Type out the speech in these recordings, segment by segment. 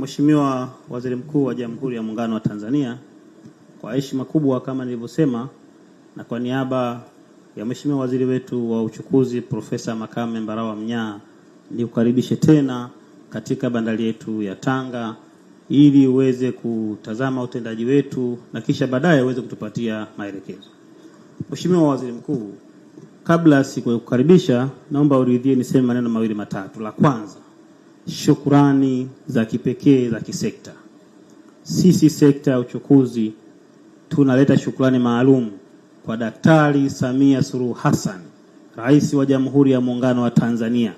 Mheshimiwa Waziri Mkuu wa Jamhuri ya Muungano wa Tanzania, kwa heshima kubwa kama nilivyosema na kwa niaba ya Mheshimiwa Waziri wetu wa Uchukuzi Profesa Makame Mbarawa Mnyaa, nikukaribishe tena katika bandari yetu ya Tanga ili uweze kutazama utendaji wetu na kisha baadaye uweze kutupatia maelekezo. Mheshimiwa Waziri Mkuu, kabla sikukukaribisha, naomba uridhie niseme maneno mawili matatu. La kwanza, shukrani za kipekee za kisekta. Sisi sekta ya uchukuzi tunaleta shukrani maalum kwa Daktari Samia Suluhu Hassan, Rais wa Jamhuri ya Muungano wa Tanzania,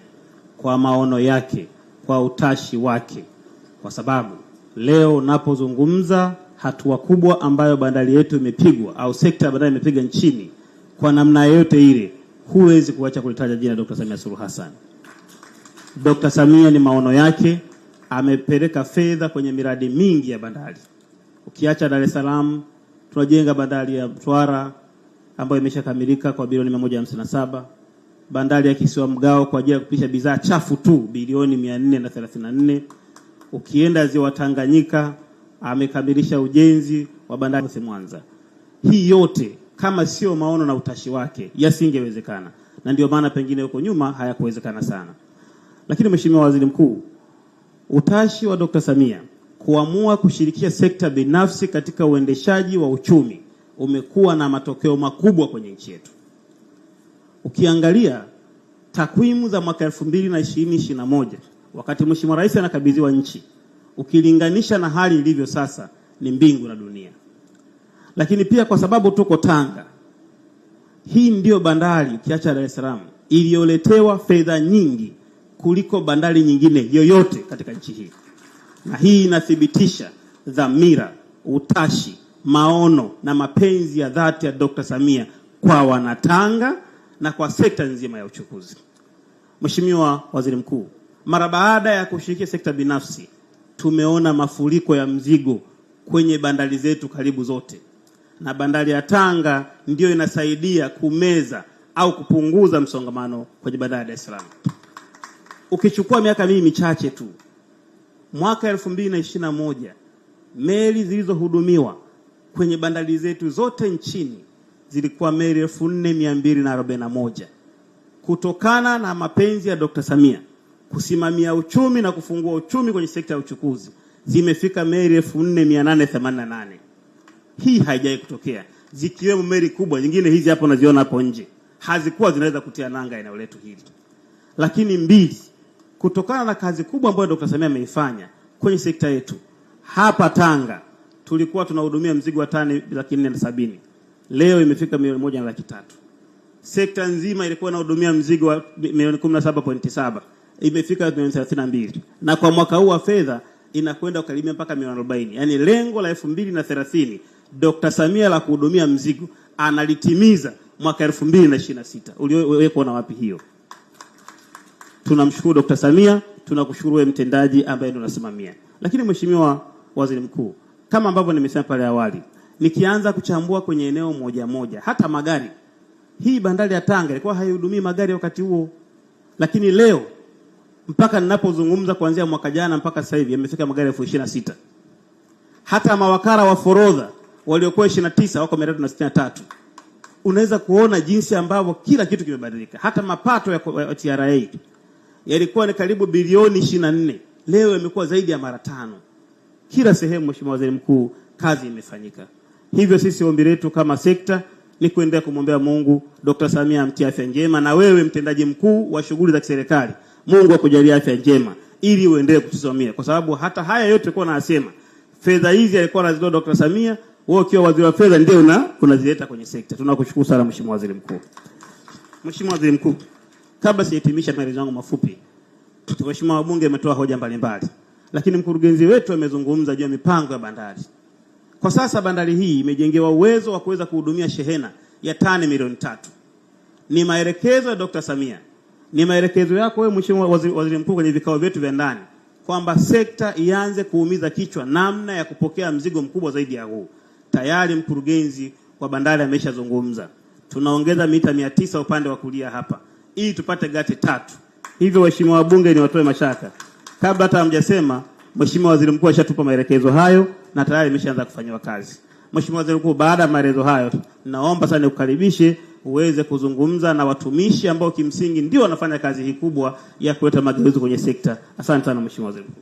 kwa maono yake, kwa utashi wake, kwa sababu leo napozungumza hatua kubwa ambayo bandari yetu imepigwa au sekta ya bandari imepiga nchini, kwa namna yote ile huwezi kuacha kulitaja jina Dr. Samia Suluhu Hassan. Dr. Samia ni maono yake, amepeleka fedha kwenye miradi mingi ya bandari. Ukiacha Dar es Salaam, tunajenga bandari ya Mtwara ambayo imeshakamilika kwa bilioni 157, bandari ya Kisiwa Mgao kwa ajili ya kupisha bidhaa chafu tu bilioni 434. Ukienda ziwa Tanganyika, amekamilisha ujenzi wa bandari ya Mwanza. Hii yote kama sio maono na utashi wake yasingewezekana, na ndio maana pengine huko nyuma hayakuwezekana sana. Lakini Mheshimiwa Waziri Mkuu, utashi wa Dr. Samia kuamua kushirikisha sekta binafsi katika uendeshaji wa uchumi umekuwa na matokeo makubwa kwenye nchi yetu. Ukiangalia takwimu za mwaka 2020-2021 wakati Mheshimiwa Rais anakabidhiwa nchi, ukilinganisha na hali ilivyo sasa, ni mbingu na dunia. Lakini pia kwa sababu tuko Tanga, hii ndio bandari ukiacha Dar es Salaam iliyoletewa fedha nyingi kuliko bandari nyingine yoyote katika nchi hii. Na hii inathibitisha dhamira, utashi, maono na mapenzi ya dhati ya Dr. Samia kwa wanatanga na kwa sekta nzima ya uchukuzi. Mheshimiwa Waziri Mkuu, mara baada ya kushiriki sekta binafsi, tumeona mafuriko ya mzigo kwenye bandari zetu karibu zote. Na bandari ya Tanga ndio inasaidia kumeza au kupunguza msongamano kwenye bandari ya Dar es Salaam. Ukichukua miaka mingi michache tu, mwaka 2021 meli zilizohudumiwa kwenye bandari zetu zote nchini zilikuwa meli 4241. Kutokana na mapenzi ya Dr. Samia kusimamia uchumi na kufungua uchumi kwenye sekta ya uchukuzi, zimefika meli 4888. Hii haijawahi kutokea, zikiwemo meli kubwa nyingine hizi hapo unaziona hapo nje hazikuwa zinaweza kutia nanga eneo letu hili. Lakini mbili, kutokana na kazi kubwa ambayo Dr. Samia ameifanya kwenye sekta yetu, hapa Tanga tulikuwa tunahudumia mzigo wa tani 470. Leo imefika milioni 1.3. Sekta nzima ilikuwa inahudumia mzigo wa milioni 17.7, imefika milioni 32. Na kwa mwaka huu wa fedha inakwenda kukaribia mpaka milioni 40. Yaani lengo la 2030 Dr. Samia la kuhudumia mzigo analitimiza mwaka 2026. Uliwewe kuona wapi hiyo? Tunamshukuru Dr. Samia, tunakushukuru wewe mtendaji ambaye ndio unasimamia. Lakini Mheshimiwa Waziri Mkuu, kama ambavyo nimesema pale awali, nikianza kuchambua kwenye eneo moja moja, hata magari. Hii bandari ya Tanga ilikuwa haihudumii magari wakati huo. Lakini leo mpaka ninapozungumza kuanzia mwaka jana mpaka sasa hivi yamefika magari 26,000. Hata mawakala wa forodha waliokuwa 29 wako 363. Unaweza kuona jinsi ambavyo kila kitu kimebadilika. Hata mapato ya TRA yalikuwa ni karibu bilioni 24. Leo yamekuwa zaidi ya mara 5. Kila sehemu Mheshimiwa Waziri Mkuu, kazi imefanyika. Hivyo sisi ombi letu kama sekta ni kuendelea kumwombea Mungu Dr. Samia amtie afya njema, na wewe mtendaji mkuu wa shughuli za kiserikali, Mungu akujalie afya njema ili uendelee kutusimamia, kwa sababu hata haya yote tulikuwa tunasema fedha hizi alikuwa anazitoa Dr. Samia, wewe ukiwa waziri wa fedha ndio unazileta kwenye sekta. Tunakushukuru sana Mheshimiwa Waziri Mkuu. Mheshimiwa Waziri Mkuu, kabla sijahitimisha maelezo yangu mafupi, Mheshimiwa wabunge ametoa hoja mbalimbali, lakini mkurugenzi wetu amezungumza juu ya mipango ya bandari. Kwa sasa bandari hii imejengewa uwezo wa kuweza kuhudumia shehena ya tani milioni 3. Ni maelekezo ya Dr. Samia, ni maelekezo yako wewe Mheshimiwa Waziri Mkuu kwenye vikao vyetu vya ndani kwamba sekta ianze kuumiza kichwa namna ya kupokea mzigo mkubwa zaidi ya huu. Tayari mkurugenzi wa bandari ameshazungumza. Tunaongeza mita 900 upande wa kulia hapa ili tupate gati 3. Hivyo waheshimiwa wabunge, ni watoe mashaka, kabla hata hamjasema Mheshimiwa Waziri Mkuu ashatupa maelekezo hayo na tayari imeshaanza kufanywa kazi. Mheshimiwa Waziri Mkuu, baada ya maelezo hayo, naomba sana nikukaribishe uweze kuzungumza na watumishi ambao kimsingi ndio wanafanya kazi hii kubwa ya kuleta mageuzi kwenye sekta. Asante sana Mheshimiwa Waziri Mkuu.